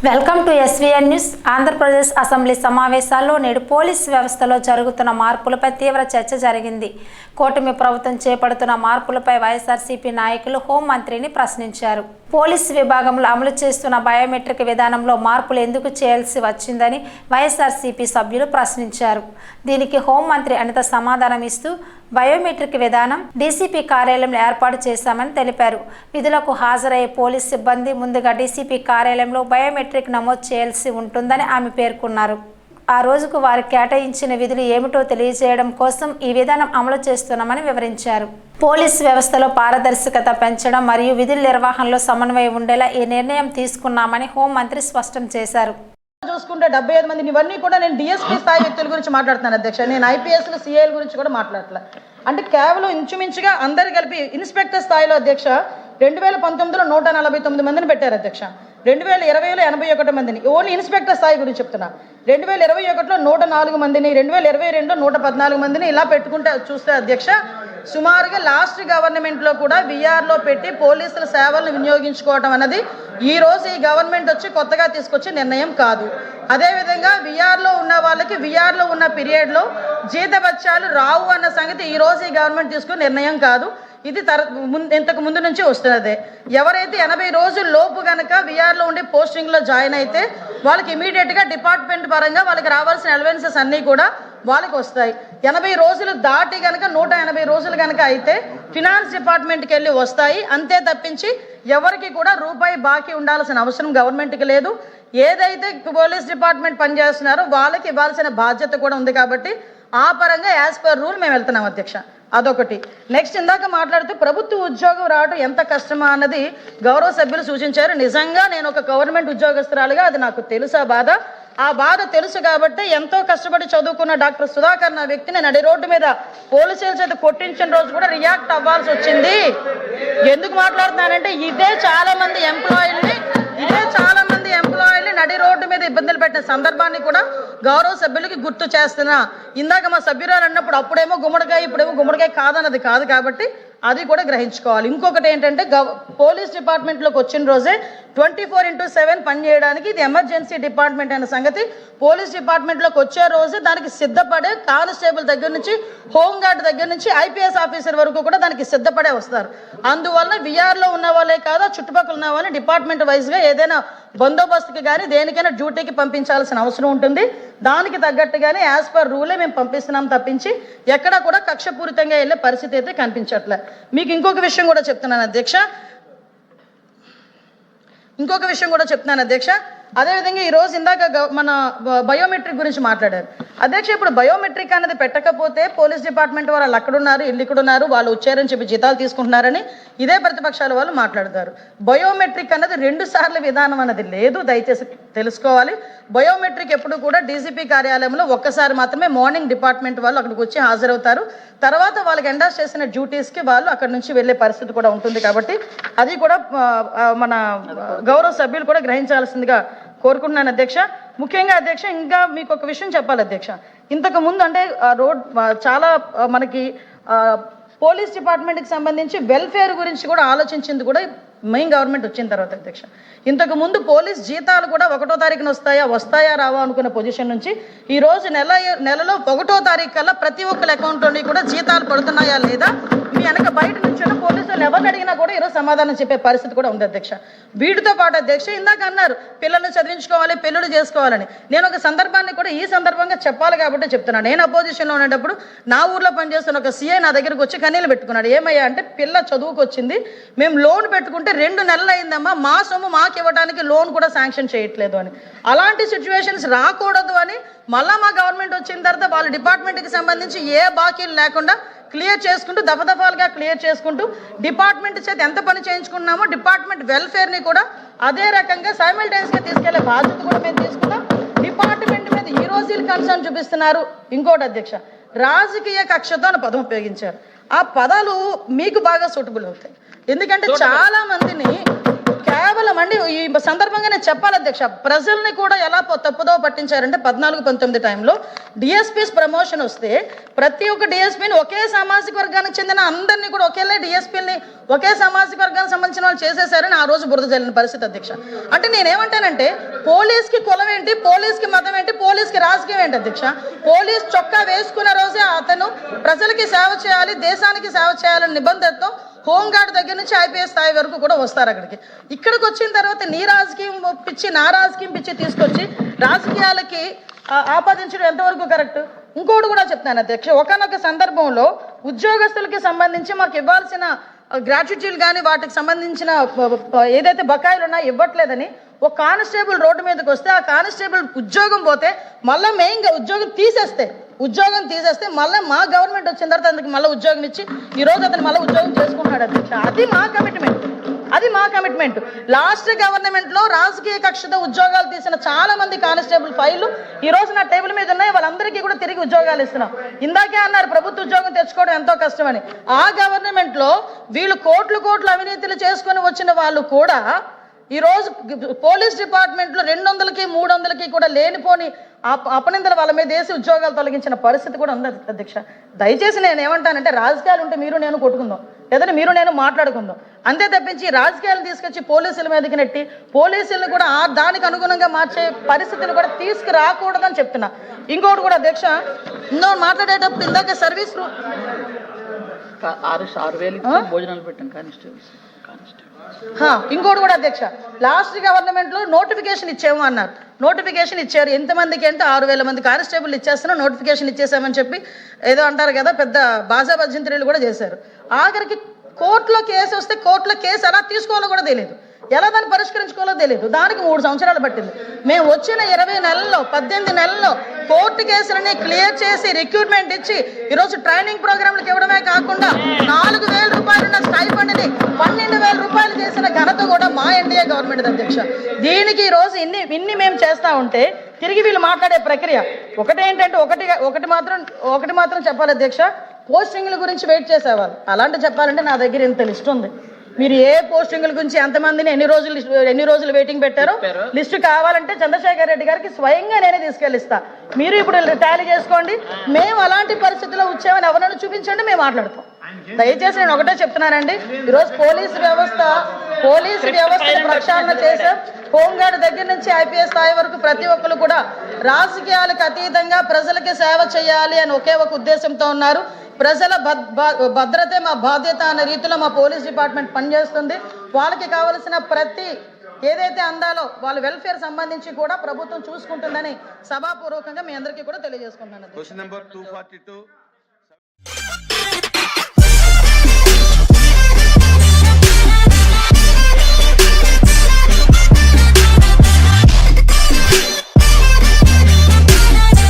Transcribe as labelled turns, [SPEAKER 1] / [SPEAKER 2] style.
[SPEAKER 1] Welcome to SVN news. Andhra Pradesh assembly సమావేశాల్లో నేడు police వ్యవస్థలో జరుగుతున్న మార్పులపై తీవ్ర చర్చ జరిగింది. కూటమి ప్రభుత్వం చేపడుతున్న మార్పులపై వైఎస్ఆర్సీపీ నాయకులు హోంమంత్రిని ప్రశ్నించారు. పోలీసు విభాగంలో అమలు చేస్తున్న బయోమెట్రిక్ విధానంలో మార్పులు ఎందుకు చేయాల్సి వచ్చిందని వైఎస్ఆర్సీపీ సభ్యులు ప్రశ్నించారు. దీనికి హోంమంత్రి అనిత సమాధానం ఇస్తూ బయోమెట్రిక్ విధానం డీసీపీ కార్యాలయంలో ఏర్పాటు చేశామని తెలిపారు. విధులకు హాజరయ్యే పోలీస్ సిబ్బంది ముందుగా డీసీపీ కార్యాలయంలో బయోమెట్రిక్ నమోదు చేయాల్సి ఉంటుందని ఆమె పేర్కొన్నారు. ఆ రోజుకు వారు కేటాయించిన విధులు ఏమిటో తెలియజేయడం కోసం ఈ విధానం అమలు చేస్తున్నామని వివరించారు. పోలీసు వ్యవస్థలో పారదర్శకత పెంచడం మరియు విధుల నిర్వహణలో సమన్వయం ఉండేలా ఈ నిర్ణయం తీసుకున్నామని హోంమంత్రి స్పష్టం చేశారు.
[SPEAKER 2] చూసుకుంటే 75 మంది ఇవన్నీ కూడా నేను డిఎస్పీ స్థాయి వ్యక్తుల గురించి మాట్లాడుతున్నాను అధ్యక్ష. నేను ఐపీఎస్లు సిఐల గురించి కూడా మాట్లాడలే. అంటే కేవలం ఇంచుమించుగా అందరు కలిపి ఇన్స్పెక్టర్ స్థాయిలో అధ్యక్ష 2019లో 149 మందిని పెట్టారు అధ్యక్ష. 2020లో 81 మందిని ఓన్లీ ఇన్స్పెక్టర్ స్థాయి గురించి చెప్తున్నా. 2021లో 104 మందిని, 2022లో 114 మందిని ఇలా పెట్టుకుంటే చూస్తే అధ్యక్ష సుమారుగా లాస్ట్ గవర్నమెంట్లో కూడా విఆర్లో పెట్టి పోలీసుల సేవలను వినియోగించుకోవడం అన్నది ఈ రోజు ఈ గవర్నమెంట్ వచ్చి కొత్తగా తీసుకొచ్చే నిర్ణయం కాదు. అదేవిధంగా విఆర్లో ఉన్న వాళ్ళకి విఆర్లో ఉన్న పీరియడ్లో జీతభత్యాలు రావు అన్న సంగతి ఈ రోజు ఈ గవర్నమెంట్ తీసుకున్న నిర్ణయం కాదు. ఇది ఇంతకు ముందు నుంచి వస్తున్నదే. ఎవరైతే 80 రోజుల లోపు కనుక విఆర్లో ఉండి పోస్టింగ్లో జాయిన్ అయితే వాళ్ళకి ఇమీడియట్గా డిపార్ట్మెంట్ పరంగా వాళ్ళకి రావాల్సిన అలవెన్సెస్ అన్నీ కూడా వాళ్ళకి వస్తాయి. 80 రోజులు దాటి కనుక 180 రోజులు కనుక అయితే ఫినాన్స్ డిపార్ట్మెంట్కి వెళ్ళి వస్తాయి. అంతే తప్పించి ఎవరికి కూడా రూపాయి బాకీ ఉండాల్సిన అవసరం గవర్నమెంట్కి లేదు. ఏదైతే పోలీస్ డిపార్ట్మెంట్ పనిచేస్తున్నారో వాళ్ళకి ఇవ్వాల్సిన బాధ్యత కూడా ఉంది. కాబట్టి ఆ పరంగా యాజ్ పర్ రూల్ మేము వెళ్తున్నాం అధ్యక్ష. అదొకటి. నెక్స్ట్ ఇందాక మాట్లాడుతూ ప్రభుత్వ ఉద్యోగం రావడం ఎంత కష్టమా అన్నది గౌరవ సభ్యులు సూచించారు. నిజంగా నేను ఒక గవర్నమెంట్ ఉద్యోగస్తురాలుగా అది నాకు తెలుసా బాధ. ఆ బాధ తెలుసు కాబట్టి ఎంతో కష్టపడి చదువుకున్న డాక్టర్ సుధాకర్ నా వ్యక్తిని నడి రోడ్డు మీద పోలీసుల చేత కొట్టించిన రోజు కూడా రియాక్ట్ అవ్వాల్సి వచ్చింది. ఎందుకు మాట్లాడుతున్నానంటే ఇదే చాలా మంది ఎంప్లాయీల్ని నడి రోడ్డు మీద ఇబ్బందులు పెట్టిన సందర్భాన్ని కూడా గౌరవ సభ్యులకి గుర్తు చేస్తున్నా. ఇందాక మా సభ్యురాలు అన్నప్పుడు అప్పుడేమో గుమ్మడికాయ ఇప్పుడేమో గుమ్మడికాయ కాదన్నది కాదు. కాబట్టి అది కూడా గ్రహించుకోవాలి. ఇంకొకటి ఏంటంటే పోలీస్ డిపార్ట్మెంట్లోకి వచ్చిన రోజే 24/7 పనిచేయడానికి ఇది ఎమర్జెన్సీ డిపార్ట్మెంట్ అనే సంగతి పోలీస్ డిపార్ట్మెంట్లోకి వచ్చే రోజే దానికి సిద్ధపడే కానిస్టేబుల్ దగ్గర నుంచి హోంగార్డ్ దగ్గర నుంచి ఐపీఎస్ ఆఫీసర్ వరకు కూడా దానికి సిద్ధపడే వస్తారు. అందువల్ల విఆర్లో ఉన్న వాళ్ళే కాదు చుట్టుపక్కల ఉన్న వాళ్ళని డిపార్ట్మెంట్ వైజ్గా ఏదైనా బందోబస్తుకి కానీ దేనికైనా డ్యూటీకి పంపించాల్సిన అవసరం ఉంటుంది. దానికి తగ్గట్టుగానే యాజ్ పర్ రూలే మేము పంపిస్తున్నాం తప్పించి ఎక్కడా కూడా కక్షపూరితంగా వెళ్ళే పరిస్థితి అయితే కనిపించట్లే. మీకు ఇంకొక విషయం కూడా చెప్తున్నాను అధ్యక్ష. అదేవిధంగా ఈరోజు ఇందాక మన బయోమెట్రిక్ గురించి మాట్లాడారు అధ్యక్ష. ఇప్పుడు బయోమెట్రిక్ అనేది పెట్టకపోతే పోలీస్ డిపార్ట్మెంట్ వాళ్ళు అక్కడున్నారు ఇల్లు ఇక్కడున్నారు వాళ్ళు వచ్చారని చెప్పి జీతాలు తీసుకుంటున్నారని ఇదే ప్రతిపక్షాల వాళ్ళు మాట్లాడతారు. బయోమెట్రిక్ అన్నది 2 సార్లు విధానం అన్నది లేదు. దయచేసి తెలుసుకోవాలి. బయోమెట్రిక్ ఎప్పుడు కూడా డీసీపీ కార్యాలయంలో ఒక్కసారి మాత్రమే మార్నింగ్ డిపార్ట్మెంట్ వాళ్ళు అక్కడికి వచ్చి హాజరవుతారు. తర్వాత వాళ్ళకి ఎండాస్ చేసిన డ్యూటీస్కి వాళ్ళు అక్కడి నుంచి వెళ్ళే పరిస్థితి కూడా ఉంటుంది. కాబట్టి అది కూడా మన గౌరవ సభ్యులు కూడా గ్రహించాల్సిందిగా కోరుకుంటున్నాను అధ్యక్ష. ముఖ్యంగా అధ్యక్ష ఇంకా మీకు ఒక విషయం చెప్పాలి అధ్యక్ష. ఇంతకు ముందు అంటే చాలా మనకి పోలీస్ డిపార్ట్మెంట్కి సంబంధించి వెల్ఫేర్ గురించి కూడా ఆలోచించింది కూడా మెయిన్ గవర్నమెంట్ వచ్చిన తర్వాత అధ్యక్ష. ఇంతకు ముందు పోలీస్ జీతాలు కూడా 1వ తారీఖున వస్తాయా రావా అనుకున్న పొజిషన్ నుంచి ఈరోజు నెలలో 1వ తారీఖు కల్లా ప్రతి ఒక్కరి అకౌంట్లోని కూడా జీతాలు పడుతున్నాయా లేదా మీ వెనక బయట నుంచి పోలీసులు ఎవరిని అడిగినా కూడా ఈరోజు సమాధానం చెప్పే పరిస్థితి కూడా ఉంది అధ్యక్ష. వీటితో పాటు అధ్యక్ష ఇందాక అన్నారు పిల్లల్ని చదివించుకోవాలి పెళ్ళిళ్ళు చేసుకోవాలని. నేను ఒక సందర్భాన్ని కూడా ఈ సందర్భంగా చెప్పాలి కాబట్టి చెప్తున్నాను. నేను అపోజిషన్లో ఉండేటప్పుడు నా ఊర్లో పనిచేస్తున్న ఒక సీఐ నా దగ్గరకు వచ్చి కన్నీళ్ళు పెట్టుకున్నాడు. ఏమయ్యా అంటే పిల్ల చదువుకు వచ్చింది, మేము లోన్ పెట్టుకుంటే 2 నెలలు అయిందమ్మా, మా సొమ్ము మాకు ఇవ్వడానికి లోన్ కూడా శాంక్షన్ చేయట్లేదు అని. అలాంటి సిచ్యువేషన్స్ రాకూడదు అని మళ్ళా మా గవర్నమెంట్ వచ్చిన తర్వాత వాళ్ళ డిపార్ట్మెంట్కి సంబంధించి ఏ బాకీలు లేకుండా క్లియర్ చేసుకుంటూ దఫాలుగా క్లియర్ చేసుకుంటూ డిపార్ట్మెంట్ చేత ఎంత పని చేయించుకున్నామో డిపార్ట్మెంట్ వెల్ఫేర్ని కూడా అదే రకంగా సైమల్టేనియస్గా తీసుకెళ్లే బాధ్యత కూడా మేము తీసుకున్నాం. డిపార్ట్మెంట్ మీద ఈ రోజు కన్సర్న్ చూపిస్తున్నారు. ఇంకోటి అధ్యక్ష రాజకీయ కక్షతో అనే పదం ఉపయోగించారు. ఆ పదాలు మీకు బాగా సూటబుల్ అవుతాయి. ఎందుకంటే చాలా మందిని కేవలం అండి ఈ సందర్భంగా నేను చెప్పాలి అధ్యక్ష, ప్రజల్ని కూడా ఎలా తప్పుదో పట్టించారంటే 14-19 టైంలో డిఎస్పీస్ ప్రమోషన్ వస్తే ప్రతి ఒక్క డిఎస్పీని ఒకే సామాజిక వర్గానికి చెందిన అందరినీ కూడా ఒకేలా డిఎస్పీని ఒకే సామాజిక వర్గానికి సంబంధించిన వాళ్ళు చేసేసారని ఆ రోజు బురద జల్లిన పరిస్థితి అధ్యక్ష. అంటే నేనేమంటానంటే పోలీస్కి కులం ఏంటి, పోలీస్కి మతం ఏంటి, పోలీస్కి రాజకీయం ఏంటి అధ్యక్ష? పోలీస్ చొక్కా వేసుకున్న రోజే అతను ప్రజలకి సేవ చేయాలి, దేశానికి సేవ చేయాలనే నిబంధనతో హోంగార్డ్ దగ్గర నుంచి ఐపీఎస్ స్థాయి వరకు కూడా వస్తారు అక్కడికి. ఇక్కడికి వచ్చిన తర్వాత నీ రాజకీయం పిచ్చి నా రాజకీయం పిచ్చి తీసుకొచ్చి రాజకీయాలకి ఆపాదించడం ఎంతవరకు కరెక్ట్? ఇంకోటి కూడా చెప్తాను అధ్యక్ష, ఒకనొక సందర్భంలో ఉద్యోగస్తులకి సంబంధించి మాకు ఇవ్వాల్సిన గ్రాట్యుటీలు కానీ వాటికి సంబంధించిన ఏదైతే బకాయిలు ఉన్నాయో ఇవ్వట్లేదని ఒక కానిస్టేబుల్ రోడ్డు మీదకి వస్తే ఆ కానిస్టేబుల్ ఉద్యోగం పోతే మళ్ళీ మెయిన్గా ఉద్యోగం తీసేస్తే మళ్ళీ మా గవర్నమెంట్ వచ్చిన తర్వాత అందుకు మళ్ళీ ఉద్యోగం ఇచ్చి ఈరోజు అతను మళ్ళీ ఉద్యోగం చేసుకుంటున్నాడు అధ్యక్ష. అది మా కమిట్మెంట్. లాస్ట్ గవర్నమెంట్లో రాజకీయ కక్షతో ఉద్యోగాలు తీసిన చాలా మంది కానిస్టేబుల్ ఫైళ్ళు ఈ రోజు నా టేబుల్ మీద ఉన్నాయి. వాళ్ళందరికీ కూడా తిరిగి ఉద్యోగాలు ఇస్తున్నాం. ఇందాకే అన్నారు ప్రభుత్వ ఉద్యోగం తెచ్చుకోవడం ఎంతో కష్టమని. ఆ గవర్నమెంట్లో వీళ్ళు కోట్లు అవినీతులు చేసుకొని వచ్చిన వాళ్ళు కూడా ఈరోజు పోలీస్ డిపార్ట్మెంట్లో 200కి 300కి కూడా లేనిపోని అపనిందలు వాళ్ళ మీద వేసి ఉద్యోగాలు తొలగించిన పరిస్థితి కూడా ఉంది అధ్యక్ష. దయచేసి నేను ఏమంటానంటే రాజకీయాలు ఉంటే మీరు నేను కొట్టుకుందాం, లేదంటే మీరు నేను మాట్లాడుకుందాం, అంతే తప్పించి రాజకీయాలు తీసుకొచ్చి పోలీసుల మీదకి నెట్టి పోలీసులను కూడా దానికి అనుగుణంగా మార్చే పరిస్థితిని కూడా తీసుకురాకూడదని చెప్తున్నా. ఇంకోటి కూడా అధ్యక్ష, మాట్లాడేటప్పుడు ఇందాక సర్వీస్
[SPEAKER 3] 6,000 భోజనాలు పెట్టాం కానిస్టేబుల్స్.
[SPEAKER 2] ఇంకోటి కూడా అధ్యక్ష, లాస్ట్ గవర్నమెంట్లో నోటిఫికేషన్ ఇచ్చాము అన్నారు. నోటిఫికేషన్ ఇచ్చారు ఎంతమందికి అంటే 6,000 మంది కానిస్టేబుల్ ఇచ్చేస్తున్నాం, నోటిఫికేషన్ ఇచ్చేసామని చెప్పి ఏదో అంటారు కదా, పెద్ద బాజా భజంత్రీలు కూడా చేశారు. ఆఖరికి కోర్టులో కేసు వస్తే కోర్టులో కేసు ఎలా తీసుకోవాలో కూడా తెలియదు, ఎలా దాన్ని పరిష్కరించుకోవాలో తెలియదు. దానికి 3 సంవత్సరాలు పట్టింది. మేము వచ్చిన 20 నెలల్లో 18 నెలల్లో కోర్టు కేసులని క్లియర్ చేసి రిక్రూట్మెంట్ ఇచ్చి ఈరోజు ట్రైనింగ్ ప్రోగ్రాంలకు ఇవ్వడమే కాకుండా 4,000 రూపాయలున్న స్టైఫండ్ని 12,000 రూపాయలు చేసిన ఘనత కూడా మా ఎన్డీఏ గవర్నమెంట్ అధ్యక్ష. దీనికి ఈరోజు ఇన్ని మేము చేస్తా ఉంటే తిరిగి వీళ్ళు మాట్లాడే ప్రక్రియ ఒకటేంటంటే ఒకటి మాత్రం చెప్పాలి అధ్యక్ష, పోస్టింగ్ల గురించి వెయిట్ చేసేవాళ్ళు. అలాంటి చెప్పాలంటే నా దగ్గర ఇంత లిస్ట్ ఉంది. మీరు ఏ పోస్టింగ్ల గురించి ఎంతమందిని ఎన్ని రోజులు వెయిటింగ్ పెట్టారో లిస్టు కావాలంటే చంద్రశేఖర్ రెడ్డి గారికి స్వయంగా నేనే తీసుకెళ్ళిస్తా. మీరు ఇప్పుడు టాలీ చేసుకోండి. మేము అలాంటి పరిస్థితిలో వచ్చామని ఎవరైనా చూపించండి, మేము మాట్లాడతాం. దయచేసి నేను ఒకటే చెప్తున్నానండి, ఈరోజు పోలీసు వ్యవస్థను ప్రక్షాళన చేశాం. హోంగార్డ్ దగ్గర నుంచి ఐపీఎస్ స్థాయి వరకు ప్రతి ఒక్కరు కూడా రాజకీయాలకు అతీతంగా ప్రజలకి సేవ చేయాలి అని ఒకే ఒక ఉద్దేశంతో ఉన్నారు. ప్రజల భద్రతే మా బాధ్యత అనే రీతిలో మా పోలీస్ డిపార్ట్మెంట్ పనిచేస్తుంది. వాళ్ళకి కావలసిన ప్రతి ఏదైతే అందాలో వాళ్ళ వెల్ఫేర్ సంబంధించి కూడా ప్రభుత్వం చూసుకుంటుందని సభాపూర్వకంగా మీ అందరికీ కూడా తెలియజేసుకుంటున్నాను.